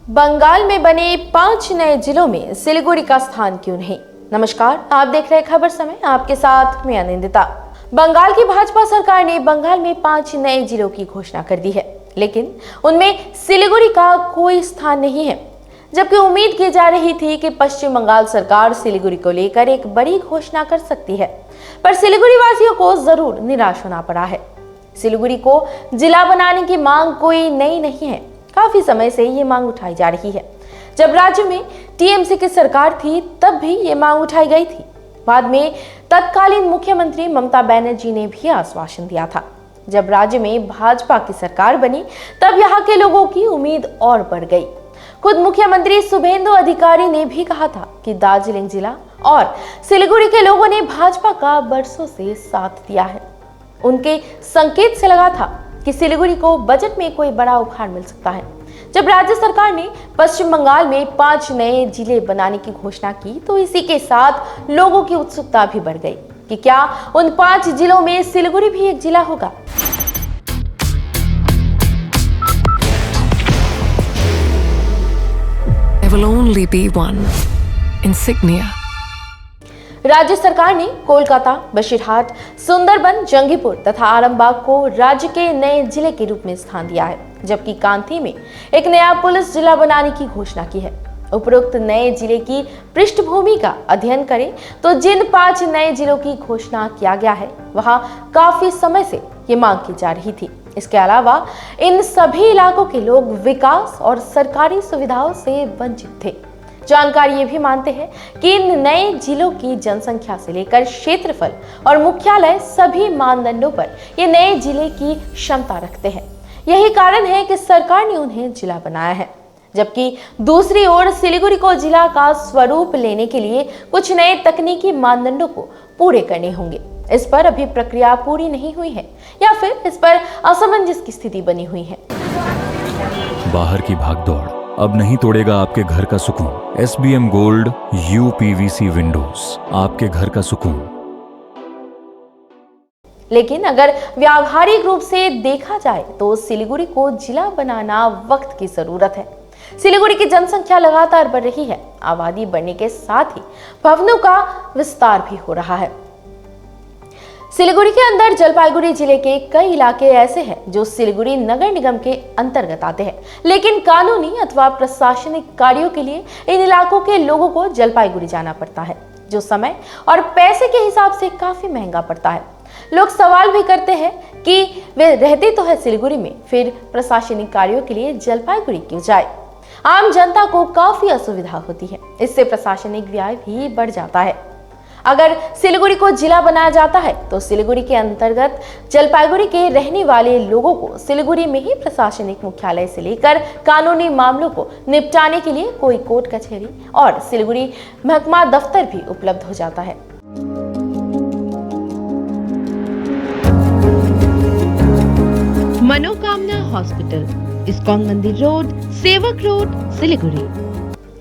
बंगाल में बने 5 नए जिलों में सिलीगुड़ी का स्थान क्यों नहीं। नमस्कार, आप देख रहे हैं खबर समय, आपके साथ मैं अनिंदिता। बंगाल की भाजपा सरकार ने बंगाल में 5 नए जिलों की घोषणा कर दी है, लेकिन उनमें सिलीगुड़ी का कोई स्थान नहीं है। जबकि उम्मीद की जा रही थी कि पश्चिम बंगाल सरकार सिलीगुड़ी को लेकर एक बड़ी घोषणा कर सकती है, पर सिलीगुड़ी वासियों को जरूर निराश होना पड़ा है। सिलीगुड़ी को जिला बनाने की मांग कोई नई नहीं है, काफी समय से ये मांग उठाई जा रही है। जब राज्य में टीएमसी की सरकार थी तब भी ये मांग उठाई गई थी। बाद में तत्कालीन मुख्यमंत्री ममता बनर्जी ने भी आश्वासन दिया था। जब राज्य में भाजपा की सरकार बनी तब यहाँ के लोगों की उम्मीद और बढ़ गई। खुद मुख्यमंत्री शुभेंदु अधिकारी ने भी कहा था कि दार्जिलिंग जिला और सिलीगुड़ी के लोगों ने भाजपा का बरसों से साथ दिया है। उनके संकेत से लगा था कि सिलीगुड़ी को बजट में कोई बड़ा उपहार मिल सकता है। जब राज्य सरकार ने पश्चिम बंगाल में 5 नए जिले बनाने की घोषणा की तो इसी के साथ लोगों की उत्सुकता भी बढ़ गई कि क्या उन 5 जिलों में सिलीगुड़ी भी एक जिला होगा। There will only be one insignia. राज्य सरकार ने कोलकाता, बशीरहाट, सुंदरबन, जंगीपुर तथा आरामबाग को राज्य के नए जिले के रूप में स्थान दिया है, जबकि कांथी में एक नया पुलिस जिला बनाने की घोषणा की है। उपरोक्त नए जिले की पृष्ठभूमि का अध्ययन करें तो जिन 5 नए जिलों की घोषणा किया गया है वहां काफी समय से ये मांग की जा रही थी। इसके अलावा इन सभी इलाकों के लोग विकास और सरकारी सुविधाओं से वंचित थे। जानकारी ये भी मानते हैं कि इन नए जिलों की जनसंख्या से लेकर क्षेत्रफल और मुख्यालय सभी मानदंडों पर ये नए जिले की क्षमता रखते हैं। यही कारण है कि सरकार ने उन्हें जिला बनाया है। जबकि दूसरी ओर सिलीगुड़ी को जिला का स्वरूप लेने के लिए कुछ नए तकनीकी मानदंडों को पूरे करने होंगे। इस पर अभी प्रक्रिया पूरी नहीं हुई है या फिर इस पर असमंजस की स्थिति बनी हुई है। बाहर की भागदौड़ अब नहीं तोड़ेगा आपके घर का सुकून। SBM गोल्ड UPVC विंडोज, आपके घर का सुकून। लेकिन अगर व्यावहारिक रूप से देखा जाए तो सिलीगुड़ी को जिला बनाना वक्त की जरूरत है। सिलीगुड़ी की जनसंख्या लगातार बढ़ रही है। आबादी बढ़ने के साथ ही भवनों का विस्तार भी हो रहा है। सिलीगुड़ी के अंदर जलपाईगुड़ी जिले के कई इलाके ऐसे हैं जो सिलीगुड़ी नगर निगम के अंतर्गत आते हैं, लेकिन कानूनी अथवा प्रशासनिक कार्यों के लिए इन इलाकों के लोगों को जलपाईगुड़ी जाना पड़ता है, जो समय और पैसे के हिसाब से काफी महंगा पड़ता है। लोग सवाल भी करते हैं कि वे रहते तो है सिलीगुड़ी में, फिर प्रशासनिक कार्यों के लिए जलपाईगुड़ी क्यों जाए। आम जनता को काफी असुविधा होती है, इससे प्रशासनिक व्यय भी बढ़ जाता है। अगर सिलीगुड़ी को जिला बनाया जाता है तो सिलीगुड़ी के अंतर्गत जलपाईगुड़ी के रहने वाले लोगों को सिलीगुड़ी में ही प्रशासनिक मुख्यालय से लेकर कानूनी मामलों को निपटाने के लिए कोई कोर्ट कचहरी और सिलीगुड़ी महकमा दफ्तर भी उपलब्ध हो जाता है। मनोकामना हॉस्पिटल, इस्कॉन मंदिर रोड, सेवक रोड, सिलीगुड़ी।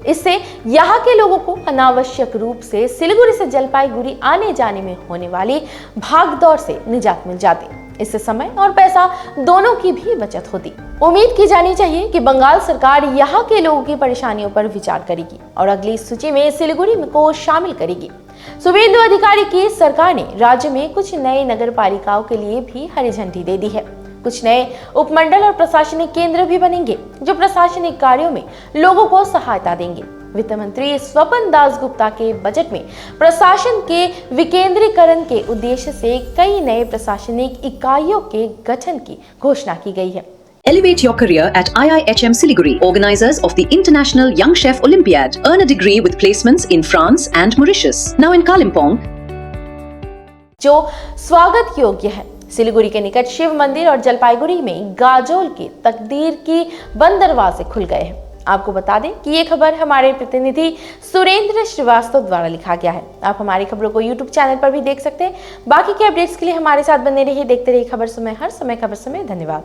इससे यहाँ के लोगों को अनावश्यक रूप से सिलीगुड़ी से जलपाईगुड़ी आने जाने में होने वाली भागदौड़ से निजात मिल जाती। इससे समय और पैसा दोनों की भी बचत होती। उम्मीद की जानी चाहिए कि बंगाल सरकार यहाँ के लोगों की परेशानियों पर विचार करेगी और अगली सूची में सिलीगुड़ी को शामिल करेगी। शुभेंदु अधिकारी की सरकार ने राज्य में कुछ नए नगर पालिकाओं के लिए भी हरी झंडी दे दी है। कुछ नए उपमंडल और प्रशासनिक केंद्र भी बनेंगे जो प्रशासनिक कार्यों में लोगों को सहायता देंगे। वित्त मंत्री स्वपन दास गुप्ता के बजट में प्रशासन के विकेंद्रीकरण के उद्देश्य से कई नए प्रशासनिक इकाइयों के गठन की घोषणा की गई है। Elevate your career at IIHM Siliguri, organizers of the International Young Chef Olympiad. Earn a degree with placements in France and Mauritius. Now in Kalimpong. जो स्वागत योग्य है। सिलीगुड़ी के निकट शिव मंदिर और जलपाईगुड़ी में गाजोल की तकदीर की बंद दरवाजे खुल गए हैं। आपको बता दें कि ये खबर हमारे प्रतिनिधि सुरेंद्र श्रीवास्तव द्वारा लिखा गया है। आप हमारी खबरों को YouTube चैनल पर भी देख सकते हैं। बाकी के अपडेट्स के लिए हमारे साथ बने रहिए, देखते रहिए खबर समय, हर समय खबर समय। धन्यवाद।